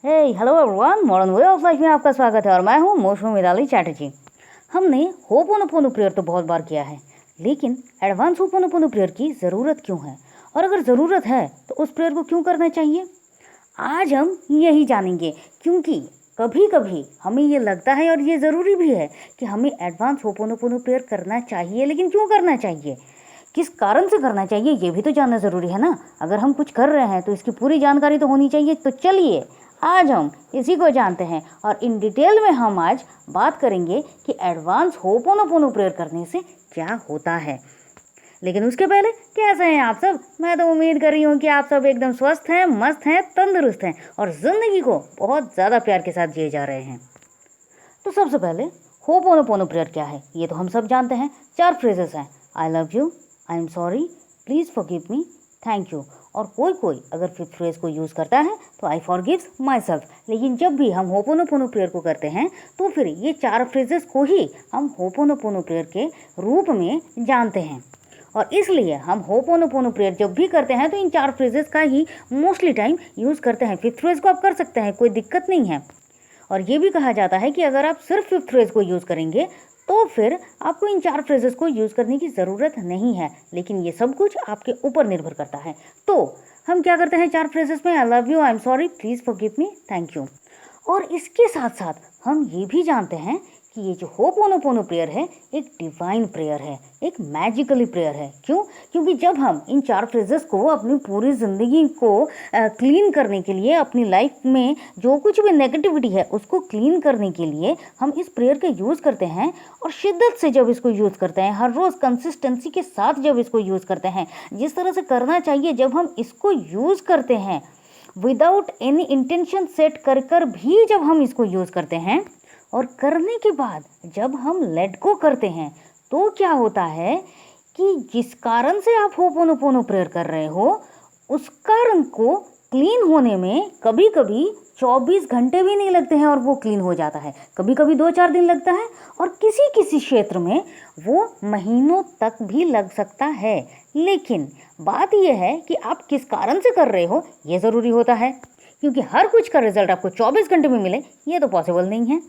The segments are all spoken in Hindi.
Hello everyone, modern way of life में आपका स्वागत है और मैं हूँ मौसमी मिताली चैटर्जी। हमने होपोनोपोनो प्रेयर तो बहुत बार किया है, लेकिन एडवांस होपोनोपोनो प्रेयर की ज़रूरत क्यों है और अगर ज़रूरत है तो उस प्रेयर को क्यों करना चाहिए, आज हम यही जानेंगे। क्योंकि कभी कभी हमें ये लगता है और ये ज़रूरी भी है कि हमें एडवांस होपोनोपोनो प्रेयर करना चाहिए, लेकिन क्यों करना चाहिए, किस कारण से करना चाहिए, ये भी तो जानना ज़रूरी है ना। अगर हम कुछ कर रहे हैं तो इसकी पूरी जानकारी तो होनी चाहिए। तो चलिए आज हम इसी को जानते हैं और इन डिटेल में हम आज बात करेंगे कि एडवांस होपोनोपोनो प्रेयर करने से क्या होता है। लेकिन उसके पहले कैसे हैं आप सब? मैं तो उम्मीद कर रही हूँ कि आप सब एकदम स्वस्थ हैं, मस्त हैं, तंदुरुस्त हैं और ज़िंदगी को बहुत ज़्यादा प्यार के साथ जिए जा रहे हैं। तो सबसे पहले होपोनोपोनो प्रेयर क्या है, ये तो हम सब जानते हैं। 4 फ्रेजेस हैं, आई love you, I am sorry, please forgive me, thank you. और कोई कोई अगर 5th फ्रेज को यूज़ करता है तो आई फॉरगिव्स माई सेल्फ। लेकिन जब भी हम होपोनोपोनो प्रेयर को करते हैं तो फिर ये 4 फ्रेजेस को ही हम होपोनोपोनो प्रेयर के रूप में जानते हैं। और इसलिए हम होपोनोपोनो प्रेयर जब भी करते हैं तो इन 4 फ्रेजेस का ही मोस्टली टाइम यूज़ करते हैं। 5th फ्रेज को आप कर सकते हैं, कोई दिक्कत नहीं है। और ये भी कहा जाता है कि अगर आप सिर्फ 5th फ्रेज को यूज़ करेंगे तो फिर आपको इन 4 फ्रेजेस को यूज़ करने की ज़रूरत नहीं है। लेकिन ये सब कुछ आपके ऊपर निर्भर करता है। तो हम क्या करते हैं 4 फ्रेजेस में? आई love you, I am sorry, please forgive me, thank you. और इसके साथ साथ हम ये भी जानते हैं कि ये जो होपोनोपोनो प्रेयर है एक डिवाइन प्रेयर है, एक मैजिकली प्रेयर है। क्यों? क्योंकि जब हम इन 4 फ्रेजेस को अपनी पूरी ज़िंदगी को क्लीन करने के लिए, अपनी लाइफ में जो कुछ भी नेगेटिविटी है उसको क्लीन करने के लिए हम इस प्रेयर का यूज़ करते हैं और शिद्दत से जब इसको यूज़ करते हैं, हर रोज़ कंसिस्टेंसी के साथ जब इसको यूज़ करते हैं, जिस तरह से करना चाहिए, जब हम इसको यूज़ करते हैं विदाउट एनी इंटेंशन सेट कर भी जब हम इसको यूज़ करते हैं और करने के बाद जब हम लेट गो करते हैं, तो क्या होता है कि जिस कारण से आप होपोनोपोनो प्रेयर कर रहे हो उस कारण को क्लीन होने में कभी कभी 24 घंटे भी नहीं लगते हैं और वो क्लीन हो जाता है। कभी कभी 2-4 दिन लगता है और किसी किसी क्षेत्र में वो महीनों तक भी लग सकता है। लेकिन बात यह है कि आप किस कारण से कर रहे हो ये ज़रूरी होता है, क्योंकि हर कुछ का रिजल्ट आपको 24 घंटे में मिले ये तो पॉसिबल नहीं है।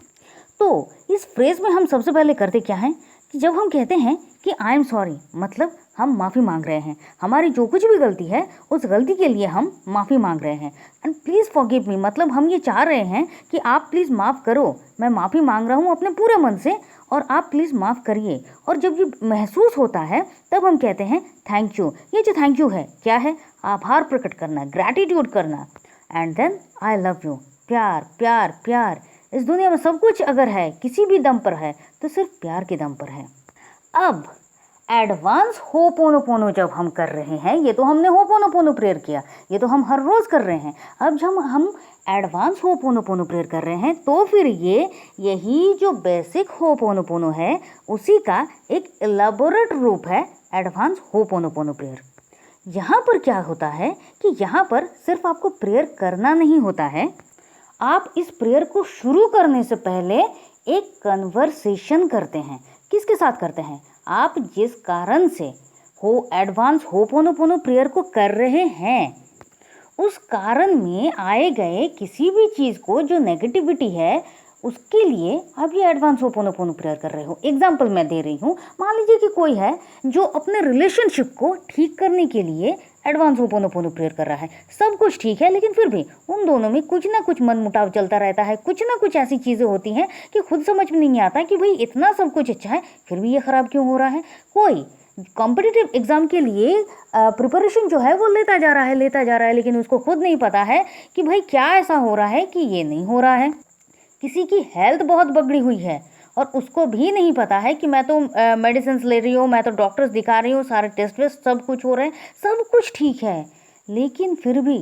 तो इस फ्रेज़ में हम सबसे पहले करते क्या हैं कि जब हम कहते हैं कि आई एम सॉरी, मतलब हम माफ़ी मांग रहे हैं, हमारी जो कुछ भी गलती है उस गलती के लिए हम माफ़ी मांग रहे हैं। एंड प्लीज़ फॉरगिव मी, मतलब हम ये चाह रहे हैं कि आप प्लीज़ माफ़ करो, मैं माफ़ी मांग रहा हूँ अपने पूरे मन से और आप प्लीज़ माफ़ करिए। और जब ये महसूस होता है तब हम कहते हैं थैंक यू। ये जो थैंक यू है क्या है? आभार प्रकट करना, ग्रैटिट्यूड करना। And then I love you, प्यार प्यार प्यार। इस दुनिया में सब कुछ अगर है, किसी भी दम पर है, तो सिर्फ प्यार के दम पर है। अब एडवांस होपोनोपोनो जब हम कर रहे हैं, ये तो हमने होपोनोपोनो प्रेयर किया, ये तो हम हर रोज़ कर रहे हैं। अब जब हम एडवांस होपोनोपोनो प्रेयर कर रहे हैं तो फिर यही जो बेसिक होपोनोपोनो है उसी का एक एलाबोरेट रूप है एडवांस होपोनोपोनो प्रेयर। यहाँ पर क्या होता है कि यहाँ पर सिर्फ आपको प्रेयर करना नहीं होता है, आप इस प्रेयर को शुरू करने से पहले एक कन्वर्सेशन करते हैं। किसके साथ करते हैं? आप जिस कारण से एडवांस होपोनोपोनो प्रेयर को कर रहे हैं उस कारण में आए गए किसी भी चीज़ को, जो नेगेटिविटी है, उसके लिए आप ये एडवांस होपोनोपोनो प्रेयर कर रहे हो। एग्जाम्पल मैं दे रही हूँ, मान लीजिए कि कोई है जो अपने रिलेशनशिप को ठीक करने के लिए एडवांस होपोनोपोनो प्रेयर कर रहा है। सब कुछ ठीक है लेकिन फिर भी उन दोनों में कुछ ना कुछ मनमुटाव चलता रहता है, कुछ ना कुछ ऐसी चीज़ें होती हैं कि खुद समझ में नहीं आता कि भाई इतना सब कुछ अच्छा है फिर भी ये ख़राब क्यों हो रहा है। कोई कॉम्पिटिटिव एग्ज़ाम के लिए प्रिपरेशन जो है वो लेता जा रहा है, लेकिन उसको खुद नहीं पता है कि भाई क्या ऐसा हो रहा है कि ये नहीं हो रहा है। किसी की हेल्थ बहुत बिगड़ी हुई है और उसको भी नहीं पता है कि मैं तो मेडिसिन ले रही हूँ, मैं तो डॉक्टर्स दिखा रही हूँ, सारे टेस्ट वेस्ट सब कुछ हो रहे हैं, सब कुछ ठीक है, लेकिन फिर भी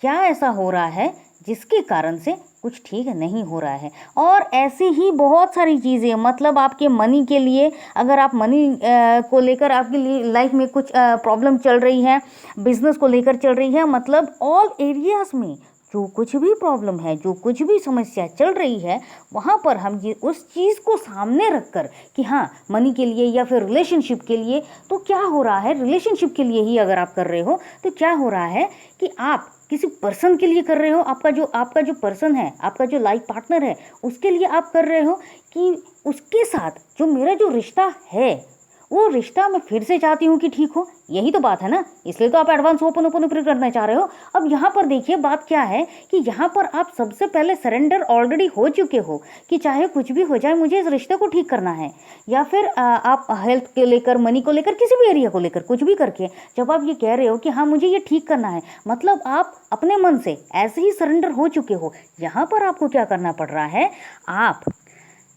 क्या ऐसा हो रहा है जिसके कारण से कुछ ठीक नहीं हो रहा है। और ऐसी ही बहुत सारी चीज़ें, मतलब आपके मनी के लिए, अगर आप मनी को लेकर आपकी लाइफ में कुछ प्रॉब्लम चल रही है, बिजनेस को लेकर चल रही है, मतलब ऑल एरियाज़ में जो कुछ भी प्रॉब्लम है, जो कुछ भी समस्या चल रही है, वहाँ पर हम ये उस चीज़ को सामने रखकर कि हाँ मनी के लिए या फिर रिलेशनशिप के लिए, तो क्या हो रहा है, रिलेशनशिप के लिए ही अगर आप कर रहे हो तो क्या हो रहा है कि आप किसी पर्सन के लिए कर रहे हो, आपका जो पर्सन है, आपका जो लाइफ पार्टनर है, उसके लिए आप कर रहे हो कि उसके साथ जो मेरा जो रिश्ता है वो रिश्ता मैं फिर से चाहती हूँ कि ठीक हो। यही तो बात है ना, इसलिए तो आप एडवांस होपोनोपोनो करना चाह रहे हो। अब यहाँ पर देखिए बात क्या है कि यहाँ पर आप सबसे पहले सरेंडर ऑलरेडी हो चुके हो कि चाहे कुछ भी हो जाए मुझे इस रिश्ते को ठीक करना है, या फिर आप हेल्थ को लेकर, मनी को लेकर, किसी भी एरिया को लेकर कुछ भी करके जब आप ये कह रहे हो कि हाँ मुझे ये ठीक करना है, मतलब आप अपने मन से ऐसे ही सरेंडर हो चुके हो। यहाँ पर आपको क्या करना पड़ रहा है, आप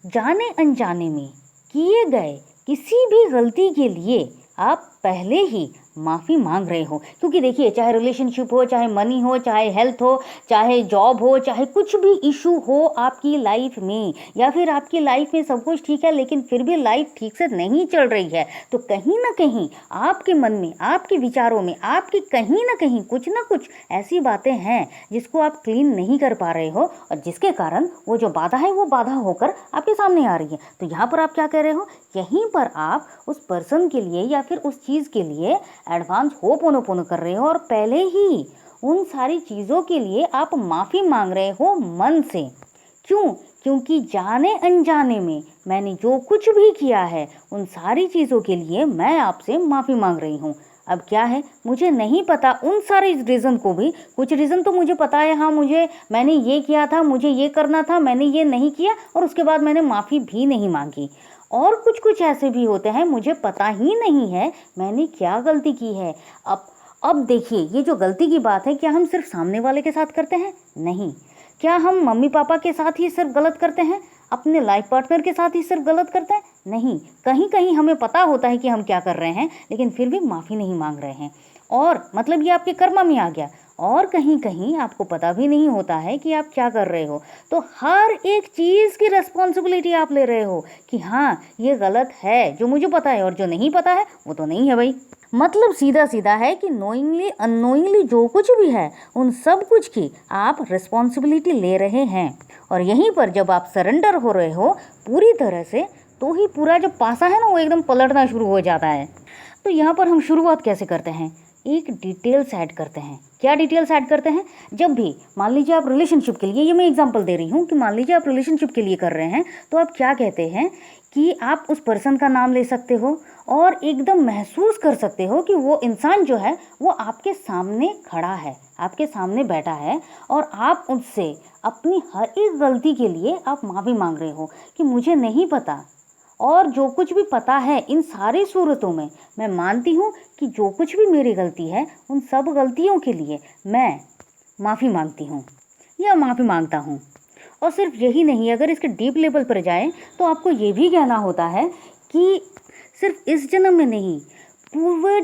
जाने अनजाने में किए गए किसी भी गलती के लिए आप पहले ही माफ़ी मांग रहे हो। क्योंकि देखिए, चाहे रिलेशनशिप हो, चाहे मनी हो, चाहे हेल्थ हो, चाहे जॉब हो, चाहे कुछ भी इशू हो आपकी लाइफ में, या फिर आपकी लाइफ में सब कुछ ठीक है लेकिन फिर भी लाइफ ठीक से नहीं चल रही है, तो कहीं ना कहीं आपके मन में, आपके विचारों में, आपके कहीं ना कहीं कुछ ना कुछ ऐसी बातें हैं जिसको आप क्लीन नहीं कर पा रहे हो, और जिसके कारण वो जो बाधा है वो बाधा होकर आपके सामने आ रही है। तो यहाँ पर आप क्या कह रहे हो, यहीं पर आप उस पर्सन के लिए या फिर उस चीज़ के लिए एडवांस होपोनोपोनो कर रहे हो, और पहले ही उन सारी चीज़ों के लिए आप माफ़ी मांग रहे हो मन से। क्यों? क्योंकि जाने अनजाने में मैंने जो कुछ भी किया है उन सारी चीज़ों के लिए मैं आपसे माफ़ी मांग रही हूँ। अब क्या है, मुझे नहीं पता उन सारे रीज़न को भी, कुछ रीज़न तो मुझे पता है, हाँ मैंने ये किया था, मुझे ये करना था, मैंने ये नहीं किया और उसके बाद मैंने माफ़ी भी नहीं मांगी। और कुछ ऐसे भी होते हैं मुझे पता ही नहीं है मैंने क्या गलती की है। अब देखिए, ये जो गलती की बात है, क्या हम सिर्फ सामने वाले के साथ करते हैं? नहीं। क्या हम मम्मी पापा के साथ ही सिर्फ गलत करते हैं? अपने लाइफ पार्टनर के साथ ही सिर्फ गलत करते हैं? नहीं, कहीं कहीं हमें पता होता है कि हम क्या कर रहे हैं लेकिन फिर भी माफ़ी नहीं मांग रहे हैं, और मतलब ये आपके कर्म में आ गया। और कहीं कहीं आपको पता भी नहीं होता है कि आप क्या कर रहे हो, तो हर एक चीज़ की रिस्पॉन्सिबिलिटी आप ले रहे हो कि हाँ ये गलत है, जो मुझे पता है, और जो नहीं पता है वो तो नहीं है भाई। मतलब सीधा सीधा है कि नोइंगली अननोइंगली जो कुछ भी है उन सब कुछ की आप रिस्पॉन्सिबिलिटी ले रहे हैं। और यहीं पर जब आप सरेंडर हो रहे हो पूरी तरह से, तो ही पूरा जो पासा है ना वो एकदम पलटना शुरू हो जाता है। तो यहाँ पर हम शुरुआत कैसे करते हैं, एक डिटेल्स ऐड करते हैं। क्या डिटेल्स ऐड करते हैं? जब भी मान लीजिए आप रिलेशनशिप के लिए, ये मैं एग्जांपल दे रही हूँ कि मान लीजिए आप रिलेशनशिप के लिए कर रहे हैं, तो आप क्या कहते हैं कि आप उस पर्सन का नाम ले सकते हो और एकदम महसूस कर सकते हो कि वो इंसान जो है वो आपके सामने खड़ा है, आपके सामने बैठा है, और आप उससे अपनी हर एक गलती के लिए आप माफ़ी मांग रहे हो कि मुझे नहीं पता, और जो कुछ भी पता है इन सारी सूरतों में मैं मानती हूँ कि जो कुछ भी मेरी गलती है उन सब गलतियों के लिए मैं माफ़ी मांगती हूँ या माफ़ी मांगता हूँ। और सिर्फ यही नहीं, अगर इसके डीप लेवल पर जाएं तो आपको ये भी कहना होता है कि सिर्फ इस जन्म में नहीं, पूर्व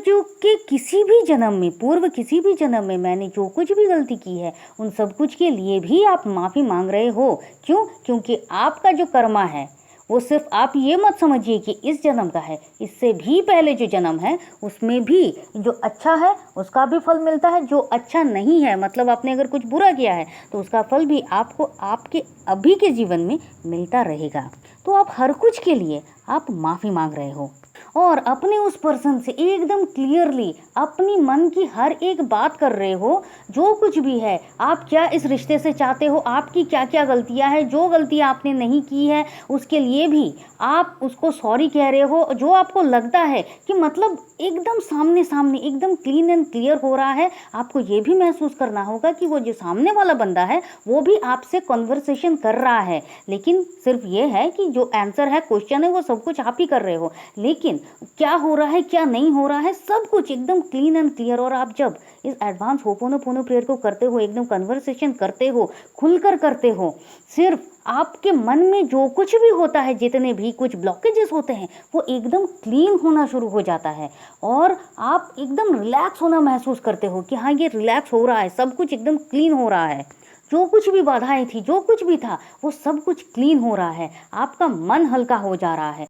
किसी भी जन्म में मैंने जो कुछ भी गलती की है उन सब कुछ के लिए भी आप माफ़ी मांग रहे हो। क्यों? क्योंकि आपका जो कर्मा है वो सिर्फ आप ये मत समझिए कि इस जन्म का है, इससे भी पहले जो जन्म है उसमें भी जो अच्छा है उसका भी फल मिलता है, जो अच्छा नहीं है मतलब आपने अगर कुछ बुरा किया है तो उसका फल भी आपको आपके अभी के जीवन में मिलता रहेगा। तो आप हर कुछ के लिए आप माफ़ी मांग रहे हो, और अपने उस पर्सन से एकदम क्लियरली अपनी मन की हर एक बात कर रहे हो। जो कुछ भी है, आप क्या इस रिश्ते से चाहते हो, आपकी क्या क्या गलतियां हैं, जो गलतियां आपने नहीं की है उसके लिए भी आप उसको सॉरी कह रहे हो। जो आपको लगता है कि मतलब एकदम सामने सामने एकदम क्लीन एंड क्लियर हो रहा है, आपको ये भी महसूस करना होगा कि वो जो सामने वाला बंदा है वो भी आपसे कन्वर्सेशन कर रहा है, लेकिन सिर्फ ये है कि जो आंसर है, क्वेश्चन है, वो सब कुछ आप ही कर रहे हो, लेकिन क्या हो रहा है क्या नहीं हो रहा है सब कुछ एकदम क्लीन एंड क्लियर। और आप जब इस एडवांस होपोनोपोनो प्रेयर को करते हो, एकदम कन्वर्सेशन करते हो, खुलकर करते हो, सिर्फ आपके मन में जो कुछ भी होता है, जितने भी कुछ ब्लॉकेजेस होते हैं वो एकदम क्लीन होना शुरू हो जाता है, और आप एकदम रिलैक्स होना महसूस करते हो कि हाँ ये रिलैक्स हो रहा है, सब कुछ एकदम क्लीन हो रहा है, जो कुछ भी बाधाएं थी, जो कुछ भी था वो सब कुछ क्लीन हो रहा है, आपका मन हल्का हो जा रहा है।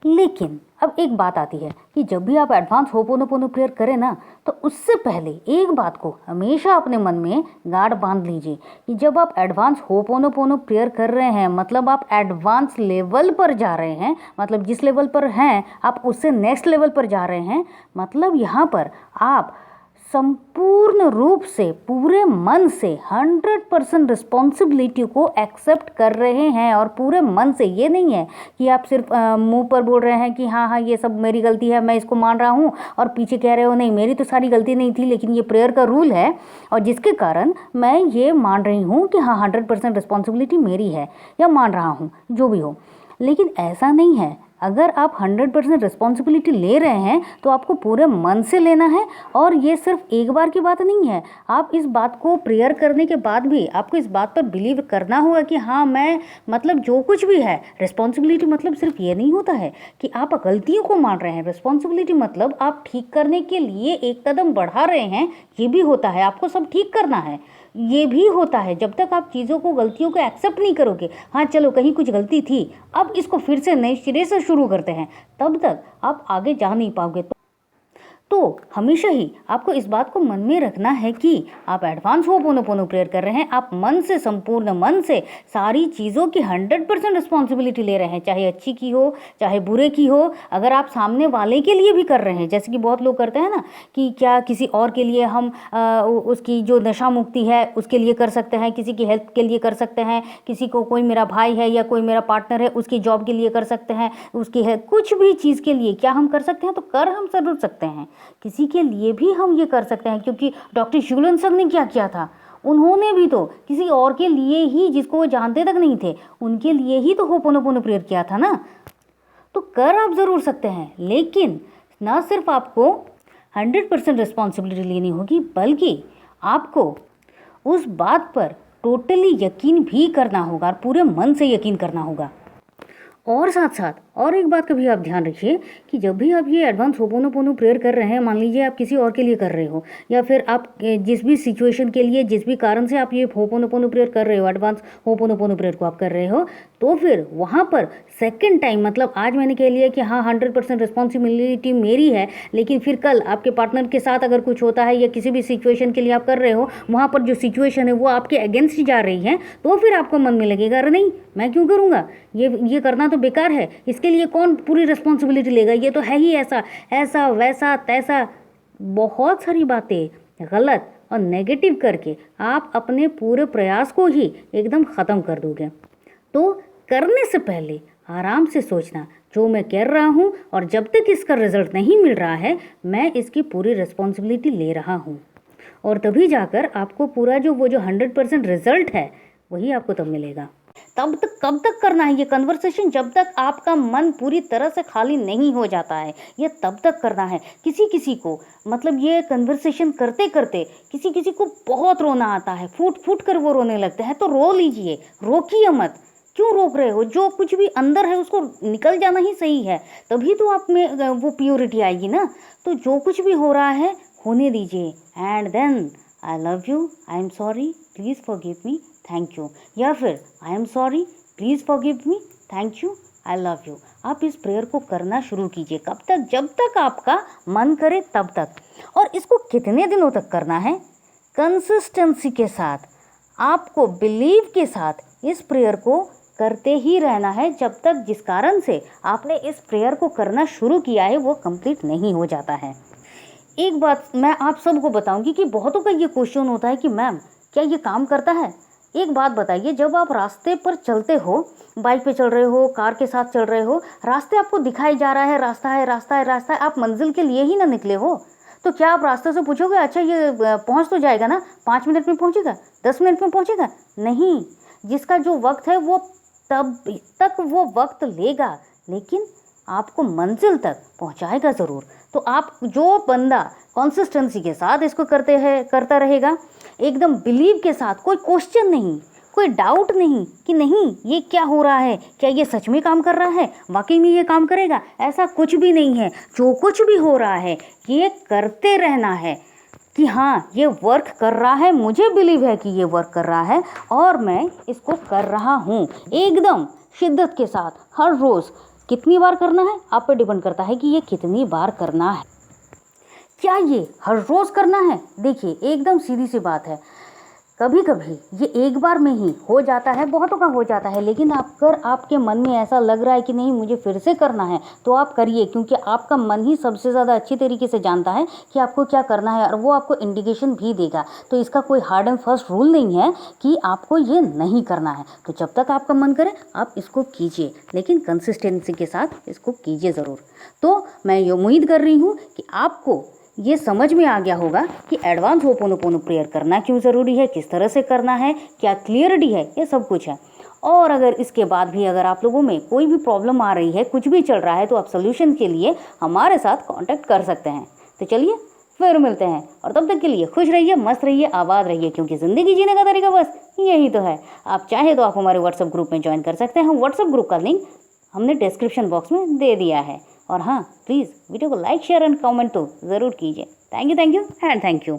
लेकिन अब एक बात आती है कि जब भी आप एडवांस होपोनोपोनो प्रेयर करें ना, तो उससे पहले एक बात को हमेशा अपने मन में गांठ बांध लीजिए कि जब आप एडवांस होपोनोपोनो प्रेयर कर रहे हैं, मतलब आप एडवांस लेवल पर जा रहे हैं, मतलब जिस लेवल पर हैं आप उससे नेक्स्ट लेवल पर जा रहे हैं, मतलब यहाँ पर आप संपूर्ण रूप से पूरे मन से 100% रिस्पॉन्सिबिलिटी को एक्सेप्ट कर रहे हैं। और पूरे मन से, ये नहीं है कि आप सिर्फ मुंह पर बोल रहे हैं कि हाँ हाँ ये सब मेरी गलती है, मैं इसको मान रहा हूँ, और पीछे कह रहे हो नहीं मेरी तो सारी गलती नहीं थी, लेकिन ये प्रेयर का रूल है और जिसके कारण मैं ये मान रही हूँ कि हाँ 100% रिस्पॉन्सिबिलिटी मेरी है, या मान रहा हूँ, जो भी हो। लेकिन ऐसा नहीं है। अगर आप 100% रिस्पॉन्सिबिलिटी ले रहे हैं तो आपको पूरे मन से लेना है। और ये सिर्फ एक बार की बात नहीं है, आप इस बात को प्रेयर करने के बाद भी आपको इस बात पर बिलीव करना होगा कि हाँ मैं मतलब जो कुछ भी है, रिस्पॉन्सिबिलिटी मतलब सिर्फ ये नहीं होता है कि आप गलतियों को मान रहे हैं। रिस्पॉन्सिबिलिटी मतलब आप ठीक करने के लिए एक कदम बढ़ा रहे हैं, ये भी होता है। आपको सब ठीक करना है, ये भी होता है। जब तक आप चीज़ों को, गलतियों को एक्सेप्ट नहीं करोगे, हाँ चलो कहीं कुछ गलती थी, अब इसको फिर से नए सिरे से शुरू करते हैं, तब तक आप आगे जा नहीं पाओगे। तो हमेशा ही आपको इस बात को मन में रखना है कि आप एडवांस होपोनोपोनो प्रेयर कर रहे हैं। आप मन से, संपूर्ण मन से सारी चीज़ों की 100% रिस्पॉन्सिबिलिटी ले रहे हैं, चाहे अच्छी की हो चाहे बुरे की हो। अगर आप सामने वाले के लिए भी कर रहे हैं, जैसे कि बहुत लोग करते हैं ना कि क्या किसी और के लिए हम उसकी जो नशा मुक्ति है उसके लिए कर सकते हैं, किसी की हेल्प के लिए कर सकते हैं, किसी को, कोई मेरा भाई है या कोई मेरा पार्टनर है उसकी जॉब के लिए कर सकते हैं, उसकी है कुछ भी चीज़ के लिए क्या हम कर सकते हैं, तो कर हम जरूर सकते हैं। किसी के लिए भी हम ये कर सकते हैं, क्योंकि डॉक्टर शिवलन सर ने क्या किया था, उन्होंने भी तो किसी और के लिए ही, जिसको वो जानते तक नहीं थे, उनके लिए ही तो होपोनोपोनो प्रेयर किया था ना। तो कर आप ज़रूर सकते हैं, लेकिन ना सिर्फ आपको 100% रिस्पॉन्सिबिलिटी लेनी होगी, बल्कि आपको उस बात पर टोटली यकीन भी करना होगा और पूरे मन से यकीन करना होगा। और साथ साथ और एक बात का भी आप ध्यान रखिए कि जब भी आप ये एडवांस होपोनोपोनो प्रेयर कर रहे हैं, मान लीजिए आप किसी और के लिए कर रहे हो, या फिर आप जिस भी सिचुएशन के लिए, जिस भी कारण से आप ये होपोनोपोनो प्रेयर कर रहे हो, एडवांस होपोनोपोनो प्रेयर को आप कर रहे हो, तो फिर वहाँ पर सेकंड टाइम, मतलब आज मैंने कह लिया कि हाँ 100% रिस्पॉन्सिबिलिटी मेरी है, लेकिन फिर कल आपके पार्टनर के साथ अगर कुछ होता है या किसी भी सिचुएशन के लिए आप कर रहे हो, वहाँ पर जो सिचुएशन है वो आपके अगेंस्ट जा रही है, तो फिर आपको मन में लगेगा अरे नहीं मैं क्यों करूँगा, ये करना तो बेकार है, इसके लिए कौन पूरी रिस्पॉन्सिबिलिटी लेगा, ये तो है ही ऐसा ऐसा वैसा तैसा, बहुत सारी बातें गलत और नेगेटिव करके आप अपने पूरे प्रयास को ही एकदम ख़त्म कर दोगे। तो करने से पहले आराम से सोचना, जो मैं कर रहा हूँ और जब तक इसका रिजल्ट नहीं मिल रहा है, मैं इसकी पूरी रिस्पॉन्सिबिलिटी ले रहा हूँ, और तभी जाकर आपको पूरा जो 100% रिजल्ट है वही आपको तब मिलेगा। तब तक कब तक करना है ये कन्वर्सेशन, जब तक आपका मन पूरी तरह से खाली नहीं हो जाता है, ये तब तक करना है। किसी किसी को मतलब ये कन्वर्सेशन करते करते किसी किसी को बहुत रोना आता है, फूट फूट कर वो रोने लगते हैं, तो रो लीजिए, रोकिए मत। क्यों रोक रहे हो, जो कुछ भी अंदर है उसको निकल जाना ही सही है, तभी तो आप में वो प्योरिटी आएगी ना। तो जो कुछ भी हो रहा है होने दीजिए, and then I love you, I am sorry, please forgive me, thank you, या फिर I am sorry, please forgive me, thank you, I love you. आप इस प्रेयर को करना शुरू कीजिए, कब तक, जब तक आपका मन करे तब तक। और इसको कितने दिनों तक करना है, कंसिस्टेंसी के साथ, आपको बिलीव के साथ इस प्रेयर को करते ही रहना है, जब तक जिस कारण से आपने इस प्रेयर को करना शुरू किया है वो कंप्लीट नहीं हो जाता है। एक बात मैं आप सबको बताऊंगी कि बहुतों का ये क्वेश्चन होता है कि मैम क्या ये काम करता है। एक बात बताइए, जब आप रास्ते पर चलते हो, बाइक पे चल रहे हो, कार के साथ चल रहे हो, रास्ते आपको दिखाई जा रहा है, रास्ता है रास्ता है रास्ता है, आप मंजिल के लिए ही ना निकले हो, तो क्या आप रास्ते से पूछोगे अच्छा ये पहुंच तो जाएगा ना, 5 मिनट में पहुंचेगा, 10 मिनट में पहुंचेगा? नहीं, जिसका जो वक्त है वो तब तक वो वक्त लेगा, लेकिन आपको मंजिल तक पहुंचाएगा ज़रूर। तो आप, जो बंदा कंसिस्टेंसी के साथ इसको करता रहेगा, एकदम बिलीव के साथ, कोई क्वेश्चन नहीं, कोई डाउट नहीं कि नहीं ये क्या हो रहा है, क्या ये सच में काम कर रहा है, वाकई में ये काम करेगा, ऐसा कुछ भी नहीं है। जो कुछ भी हो रहा है ये करते रहना है कि हाँ ये वर्क कर रहा है, मुझे बिलीव है कि ये वर्क कर रहा है और मैं इसको कर रहा हूँ, एकदम शिद्दत के साथ हर रोज़। कितनी बार करना है आप पे डिपेंड करता है कि ये कितनी बार करना है। क्या ये हर रोज़ करना है? देखिए एकदम सीधी सी बात है, कभी कभी ये एक बार में ही हो जाता है, बहुतों का हो जाता है, लेकिन अगर आपके मन में ऐसा लग रहा है कि नहीं मुझे फिर से करना है तो आप करिए, क्योंकि आपका मन ही सबसे ज़्यादा अच्छी तरीके से जानता है कि आपको क्या करना है और वो आपको इंडिकेशन भी देगा। तो इसका कोई हार्ड एंड फास्ट रूल नहीं है कि आपको ये नहीं करना है। तो जब तक आपका मन करे आप इसको कीजिए, लेकिन कंसिस्टेंसी के साथ इसको कीजिए ज़रूर। तो मैं ये उम्मीद कर रही हूँ कि आपको ये समझ में आ गया होगा कि एडवांस होपोनोपोनो प्रेयर करना क्यों ज़रूरी है, किस तरह से करना है, क्या क्लियरिटी है, ये सब कुछ है। और अगर इसके बाद भी अगर आप लोगों में कोई भी प्रॉब्लम आ रही है, कुछ भी चल रहा है, तो आप सोल्यूशन के लिए हमारे साथ कांटेक्ट कर सकते हैं। तो चलिए फिर मिलते हैं, और तब तक के लिए खुश रहिए, मस्त रहिए, आबाद रहिए, क्योंकि ज़िंदगी जीने का तरीका बस यही तो है। आप चाहे तो आप हमारे व्हाट्सएप ग्रुप में ज्वाइन कर सकते हैं। व्हाट्सएप ग्रुप का लिंक हमने डिस्क्रिप्शन बॉक्स में दे दिया है। और हाँ, प्लीज़ वीडियो को लाइक शेयर एंड कमेंट तो ज़रूर कीजिए। Thank you and thank you.